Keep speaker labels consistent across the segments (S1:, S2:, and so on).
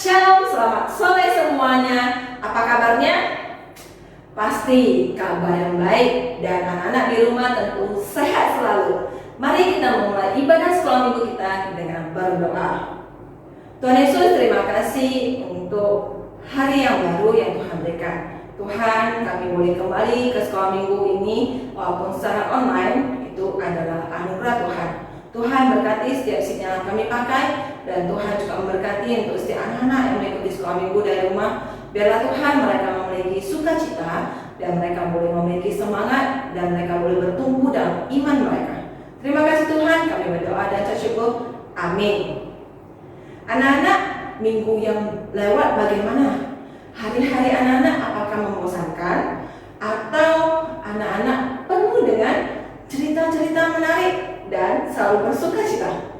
S1: Shalom, selamat sore semuanya. Apa kabarnya? Pasti kabar yang baik dan anak-anak di rumah tentu sehat selalu. Mari kita memulai ibadah sekolah minggu kita dengan berdoa. Tuhan Yesus, terima kasih untuk hari yang baru yang Tuhan berikan. Tuhan, kami boleh kembali ke sekolah minggu ini walaupun secara online, itu adalah anugerah Tuhan. Tuhan berkati setiap sinyal yang kami pakai, dan Tuhan juga memberkati untuk setiap anak-anak yang mengikuti sekolah minggu dari rumah. Biarlah Tuhan mereka memiliki sukacita, dan mereka boleh memiliki semangat, dan mereka boleh bertumbuh dalam iman mereka. Terima kasih Tuhan, kami berdoa dan syukur. Amin. Anak-anak, minggu yang lewat bagaimana? Hari-hari anak-anak apakah membosankan? Atau anak-anak penuh dengan cerita-cerita menarik dan selalu bersukacita?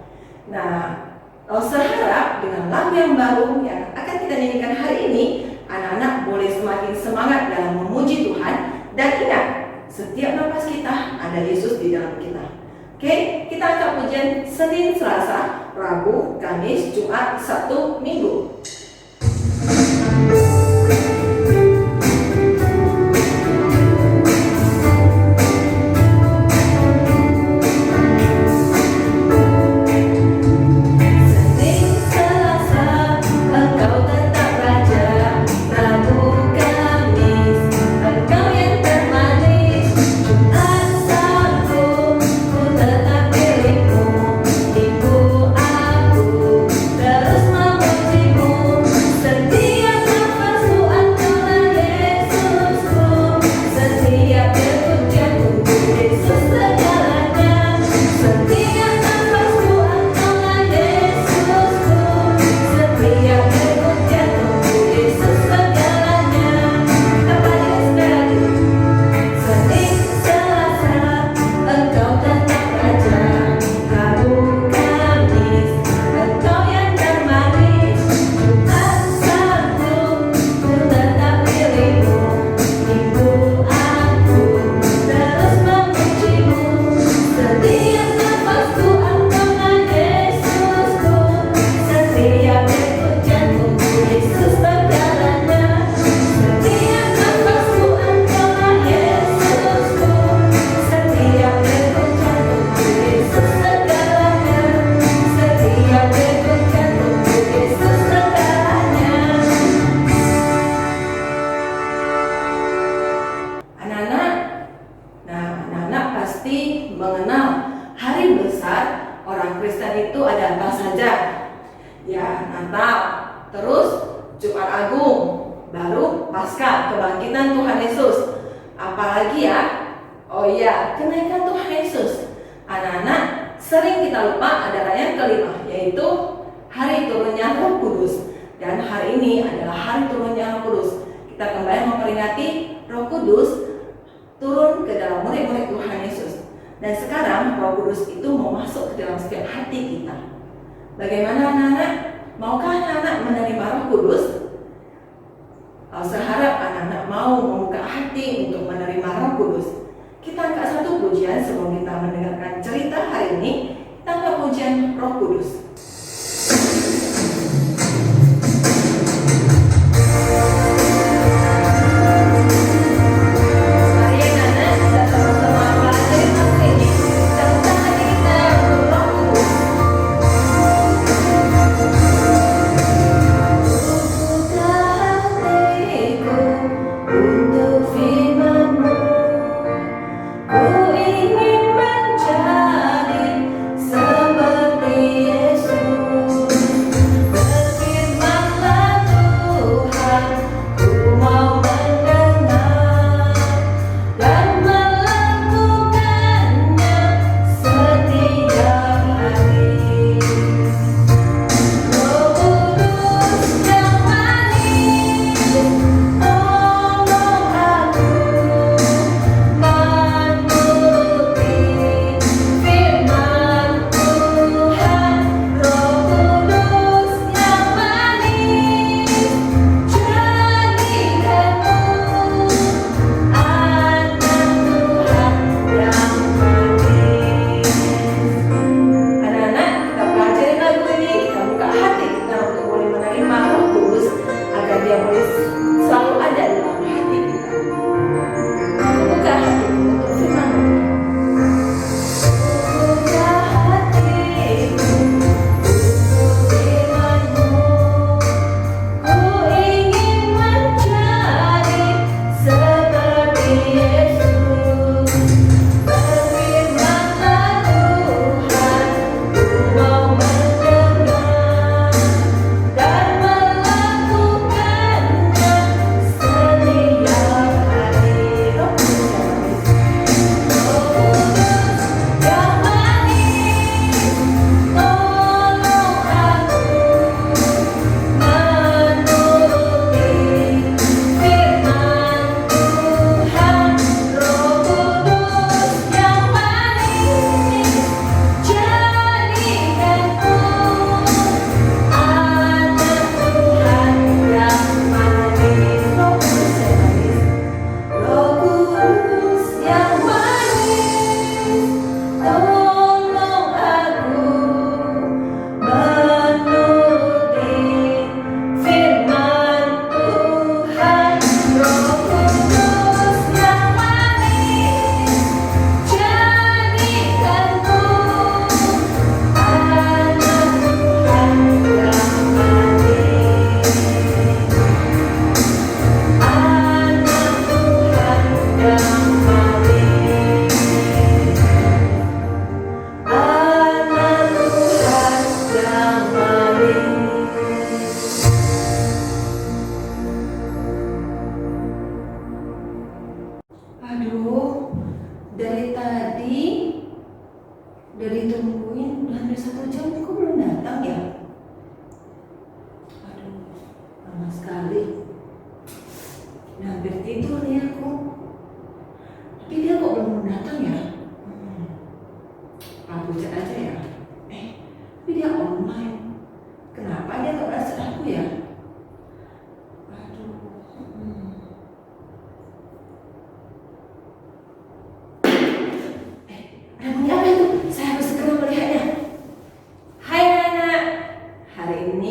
S1: Nah, seharap dengan lagu yang baru yang akan kita nyanyikan hari ini, anak-anak boleh semakin semangat dalam memuji Tuhan. Dan ingat, setiap napas kita ada Yesus di dalam kita. Oke, kita akan pujian Senin, Selasa, Rabu, Kamis, Jumat, Sabtu, Minggu. Bagaimana anak-anak? Maukah anak-anak menerima Roh Kudus? Seharap anak-anak mau membuka hati untuk menerima Roh Kudus. Kita angkat satu pujian sebelum kita mendengarkan cerita hari ini. Kita angkat pujian Roh Kudus.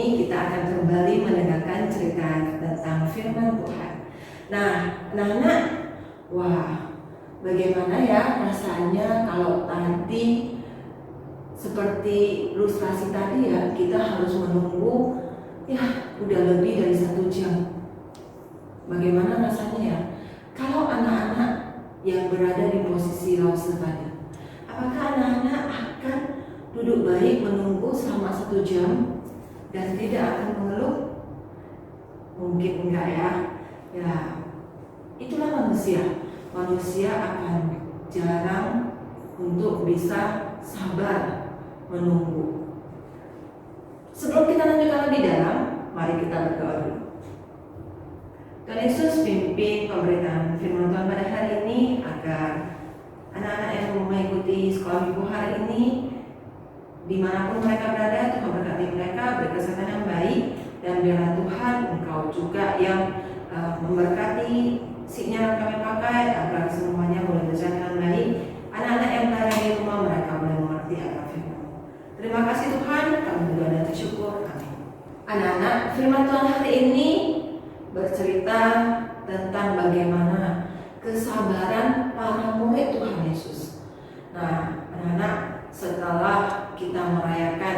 S1: ini kita akan kembali mendengarkan cerita tentang firman Tuhan. Nah, anak-anak, wah, bagaimana ya rasanya kalau tadi seperti ilustrasi tadi ya, kita harus menunggu ya udah lebih dari 1 jam. Bagaimana rasanya ya kalau anak-anak yang berada di posisi Lause tadi? Apakah anak-anak akan duduk baik menunggu selama 1 jam dan tidak akan mengeluh? Mungkin enggak ya. Ya, itulah manusia. Manusia akan jarang untuk bisa sabar menunggu. Sebelum kita lanjutkan lebih dalam, mari kita berdoa dulu. Tuhan Yesus, pimpin pemberitaan firman Tuhan pada hari ini agar anak-anak yang mengikuti sekolah minggu hari ini dimanapun mereka berada, Tuhan berkati mereka, beri kesehatan yang baik, dan biarlah Tuhan Engkau juga yang memberkati sinyal yang kami pakai agar semuanya boleh berjalan dengan baik. Anak-anak yang berada di rumah mereka boleh mengerti akan firman. Terima kasih Tuhan, kami berdoa dan bersyukur. Amin. Anak-anak, firman Tuhan hari ini bercerita tentang bagaimana kesabaran para murid Tuhan Yesus. Nah, anak-anak, setelah kita merayakan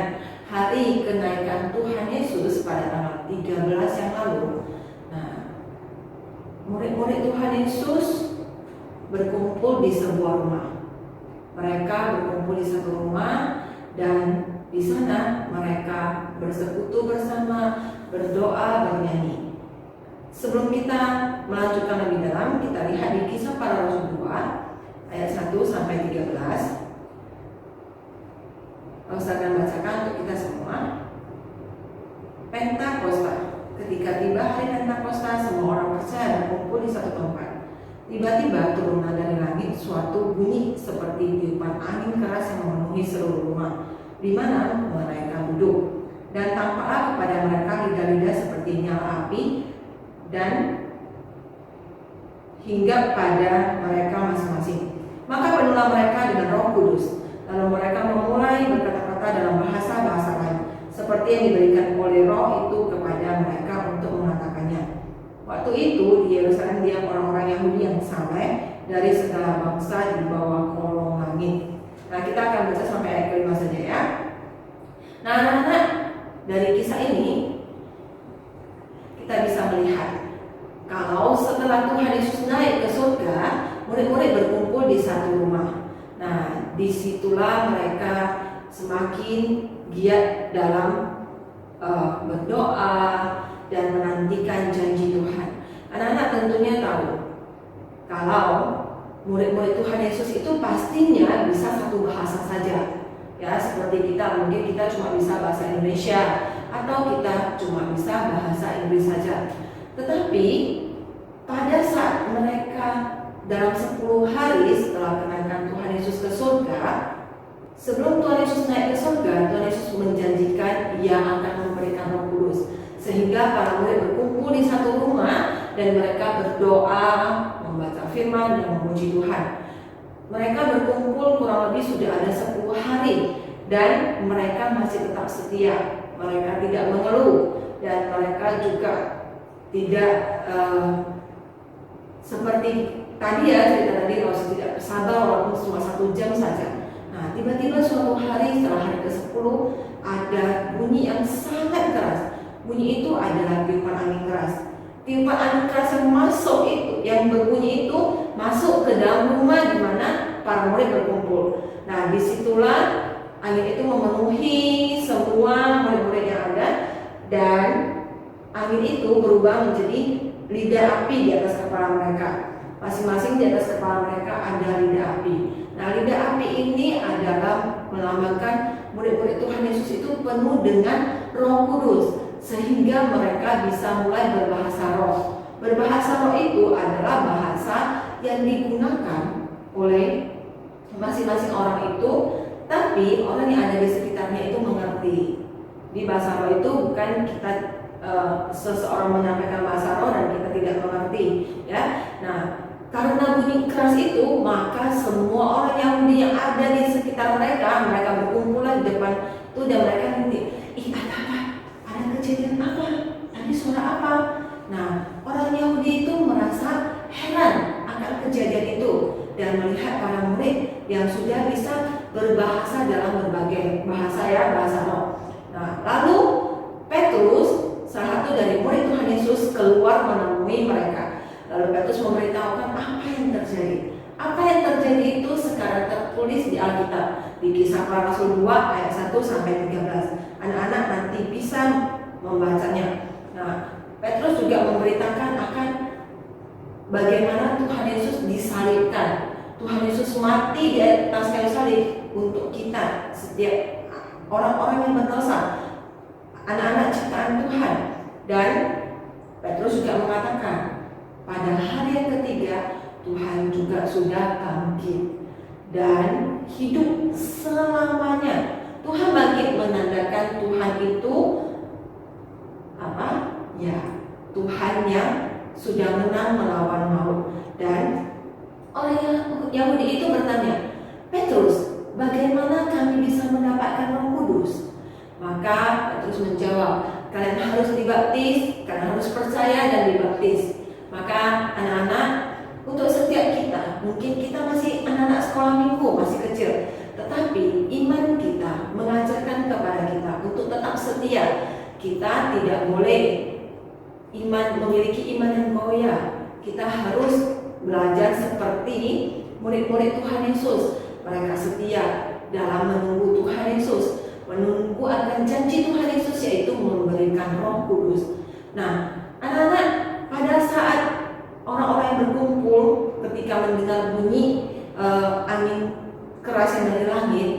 S1: hari kenaikan Tuhan Yesus pada tanggal 13 yang lalu, nah, murid-murid Tuhan Yesus berkumpul di sebuah rumah. Mereka berkumpul di satu rumah dan di sana mereka bersekutu bersama, berdoa, bernyanyi. Sebelum kita melanjutkan lebih dalam, kita lihat di Kisah Para Rasul 2 ayat 1 sampai 13. Saya akan bacakan untuk kita semua. Pentakosta. Ketika tiba hari Pentakosta, semua orang percaya berkumpul di satu tempat. Tiba-tiba turunlah dari langit suatu bunyi seperti tiupan angin keras yang memenuhi seluruh rumah di mana mereka duduk. Dan tampaklah kepada mereka lidah-lidah seperti nyala api dan hingga pada mereka masing-masing. Maka penuhlah mereka dengan Roh Kudus. Lalu mereka memulai berkata-kata dalam bahasa-bahasa lain, seperti yang diberikan oleh Roh itu kepada mereka untuk mengatakannya. Waktu itu di Yerusalem diam orang-orang Yahudi yang saleh dari segala bangsa di bawah kolong langit. Nah, kita akan baca sampai ayat ke-5 saja ya. Nah, anak-anak, dari kisah ini kita bisa melihat kalau setelah Tuhan Yesus naik ke surga, murid-murid berkumpul di satu rumah. Nah, disitulah mereka semakin giat dalam berdoa dan menantikan janji Tuhan. Anak-anak tentunya tahu kalau murid-murid Tuhan Yesus itu pastinya bisa satu bahasa saja. Ya, seperti kita, mungkin kita cuma bisa bahasa Indonesia atau kita cuma bisa bahasa Inggris saja. Tetapi pada saat mereka dalam 10 hari setelah kenaikan Tuhan Yesus ke surga, sebelum Tuhan Yesus naik ke surga, Tuhan Yesus menjanjikan Ia akan memberikan Roh Kudus, sehingga para murid berkumpul di satu rumah dan mereka berdoa, membaca firman dan memuji Tuhan. Mereka berkumpul kurang lebih sudah ada 10 hari dan mereka masih tetap setia. Mereka tidak mengeluh dan mereka juga tidak seperti tadi ya, cerita tadi Rasul tidak bersabar walaupun cuma 1 jam saja. Nah, tiba-tiba suatu hari setelah hari ke-10 ada bunyi yang sangat keras. Bunyi itu adalah tiupan angin keras. Tiupan angin keras yang masuk itu, yang berbunyi itu masuk ke dalam rumah di mana para murid berkumpul. Nah, disitulah angin itu memenuhi semua murid-murid yang ada dan angin itu berubah menjadi lidah api di atas kepala mereka. Masing-masing di atas kepala mereka ada lidah api. Nah, lidah api ini adalah melambangkan murid-murid Tuhan Yesus itu penuh dengan Roh Kudus, sehingga mereka bisa mulai berbahasa roh. Berbahasa roh itu adalah bahasa yang digunakan oleh masing-masing orang itu, tapi orang yang ada di sekitarnya itu mengerti. Di bahasa roh itu bukan kita seseorang menyampaikan bahasa roh dan kita tidak mengerti, ya. Nah, karena bunyi keras itu, maka semua orang Yahudi yang ada di sekitar mereka berkumpul di depan itu dan mereka nanti, ada kejadian apa? Tadi suara apa? Nah, orang Yahudi itu merasa heran akan kejadian itu dan melihat para murid yang sudah bisa berbahasa dalam berbagai bahasa bahasa roh. Nah, lalu Petrus, salah satu dari murid Tuhan Yesus, keluar menemui mereka. Lalu Petrus memberitahukan apa yang terjadi. Apa yang terjadi itu sekarang tertulis di Alkitab, di Kisah Para Rasul 2 ayat 1 sampai 13. Anak-anak nanti bisa membacanya. Nah, Petrus juga memberitakan akan bagaimana Tuhan Yesus disalibkan. Tuhan Yesus mati di atas kayu salib untuk kita, setiap orang-orang yang berdosa, anak-anak ciptaan Tuhan. Dan Petrus juga mengatakan pada hari yang ketiga Tuhan juga sudah bangkit dan hidup selamanya. Tuhan bangkit menandakan Tuhan itu apa? Ya, Tuhan yang sudah menang melawan maut. Dan orang Yahudi itu bertanya, Petrus, bagaimana kami bisa mendapatkan Roh Kudus? Maka Petrus menjawab, kalian harus dibaptis, kalian harus percaya dan dibaptis. Maka anak-anak, untuk setiap kita, mungkin kita masih anak-anak sekolah minggu, masih kecil, tetapi iman kita mengajarkan kepada kita untuk tetap setia. Kita tidak boleh memiliki iman yang goyah. Kita harus belajar seperti murid-murid Tuhan Yesus. Mereka setia dalam menunggu Tuhan Yesus, menunggu akan janji Tuhan Yesus, yaitu memberikan Roh Kudus. Nah, anak-anak, pada saat orang-orang yang berkumpul ketika mendengar bunyi angin keras yang dari langit,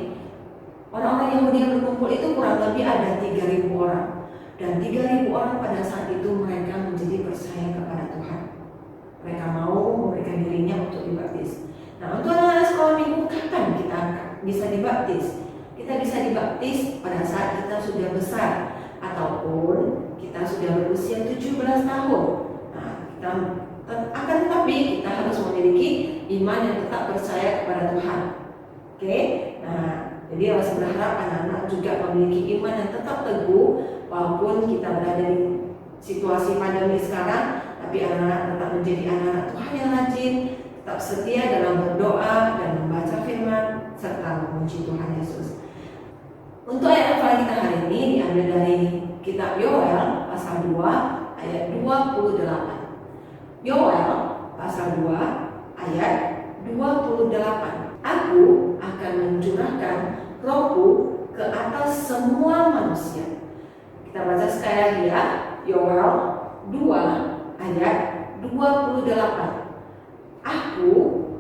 S1: orang-orang Yahudi yang berkumpul itu kurang lebih ada 3.000 orang. Dan 3.000 orang pada saat itu mereka menjadi percaya kepada Tuhan. Mereka mau memberikan dirinya untuk dibaptis. Nah, untuk anak-anak sekolah minggu, kapan kita bisa dibaptis? Kita bisa dibaptis pada saat kita sudah besar, ataupun kita sudah berusia 17 tahun. Nah, akan tetapi kita harus memiliki iman yang tetap percaya kepada Tuhan. Oke? Nah, jadi harus berharap anak-anak juga memiliki iman yang tetap teguh, walaupun kita berada di situasi pandemi sekarang, tapi anak-anak tetap menjadi anak-anak Tuhan yang rajin, tetap setia dalam berdoa dan membaca firman serta memuji Tuhan Yesus. Untuk ayat hafalan kita hari ini diambil dari kitab Yoel pasal 2 ayat 28. Yoel pasal 2 ayat 28. Aku akan mencurahkan Rohku ke atas semua manusia. Kita baca sekali lagi ya. Yoel 2 ayat 28. Aku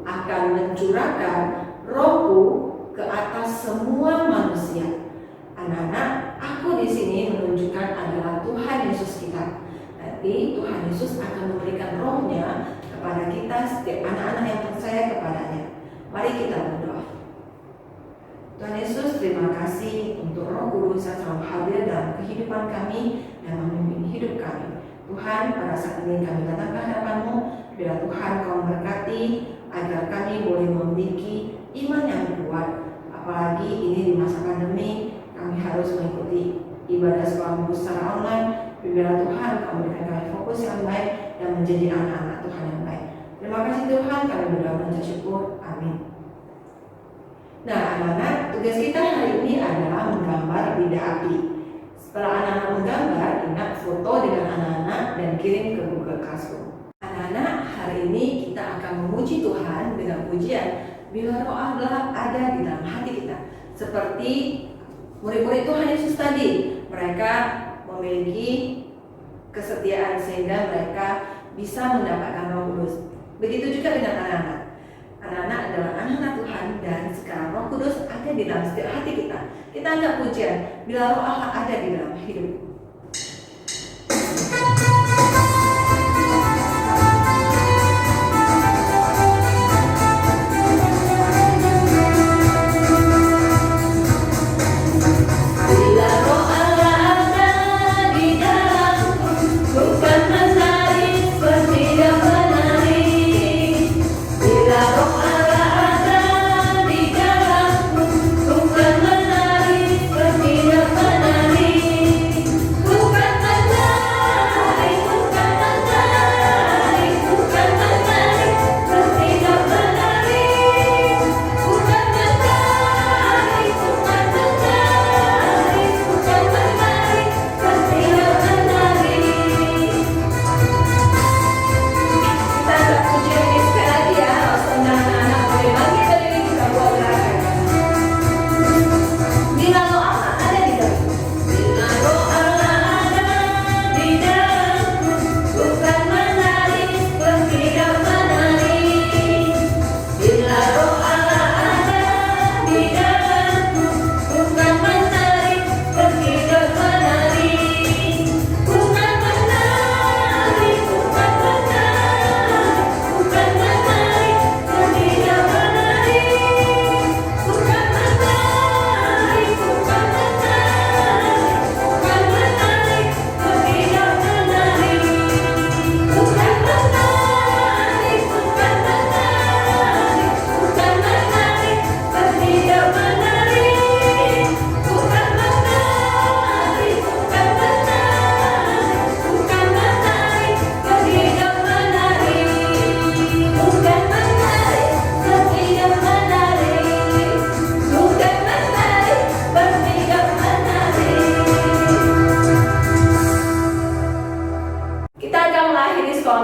S1: akan mencurahkan Rohku ke atas semua manusia. Anak-anak, aku di sini menunjukkan adalah Tuhan Yesus kita. Nanti Tuhan Yesus akan memberikan Roh-Nya kepada kita, setiap anak-anak yang percaya kepadanya. Mari kita berdoa. Tuhan Yesus, terima kasih untuk Roh Kudus yang selalu hadir dalam kehidupan kami dan memimpin hidup kami. Tuhan, pada saat ini kami datang ke hadapan-Mu, biar Tuhan Kau memberkati agar kami boleh memiliki iman yang kuat. Apalagi ini di masa pandemi, kami harus mengikuti ibadah sekolah minggu secara online. Biarlah Tuhan Kau memberikan kami fokus yang baik dan menjadi anak-anak Tuhan yang baik. Terima kasih Tuhan, kami berdoa dan syukur. Amin. Nah, anak-anak, tugas kita hari ini adalah menggambar bida api. Setelah anak-anak menggambar, ingat foto dengan anak-anak dan kirim ke Google Classroom. Anak-anak, hari ini kita akan memuji Tuhan dengan pujian bila Roh Allah ada di dalam hati kita. Seperti murid-murid Tuhan Yesus tadi, mereka memiliki kesetiaan sehingga mereka bisa mendapatkan Roh Kudus. Begitu juga dengan anak-anak. Anak-anak adalah anak-anak Tuhan dan sekarang Roh Kudus ada di dalam setiap hati kita. Kita anggap pujian bila Roh Allah ada di dalam hidup.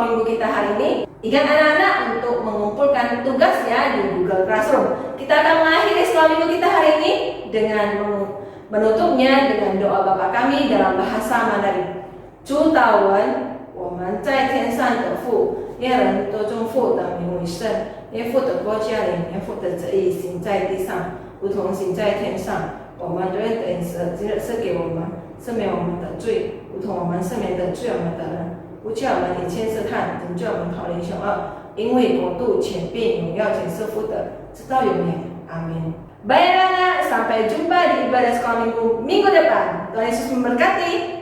S1: sekolah minggu kita hari ini. Ingat anak-anak untuk mengumpulkan tugas ya di Google Classroom. Kita akan mengakhiri sekolah minggu kita hari ini dengan menutupnya dengan doa Bapa kami dalam bahasa Mandarin. 主导文，我们在天上的父，愿人都尊父的名为圣，愿父的国家临，愿父的旨意行在地上，如同行在天上。我们永远的饮食今日赐给我们，赦免我们的罪，如同我们赦免的罪我们的人，不叫我们以千试探，拯救我们逃离凶恶。因为国度、权柄、荣耀全是父的，直到永远。Amin. Baik anak, sampai jumpa di ibadah sekolah minggu depan. Tuhan Yesus memberkati.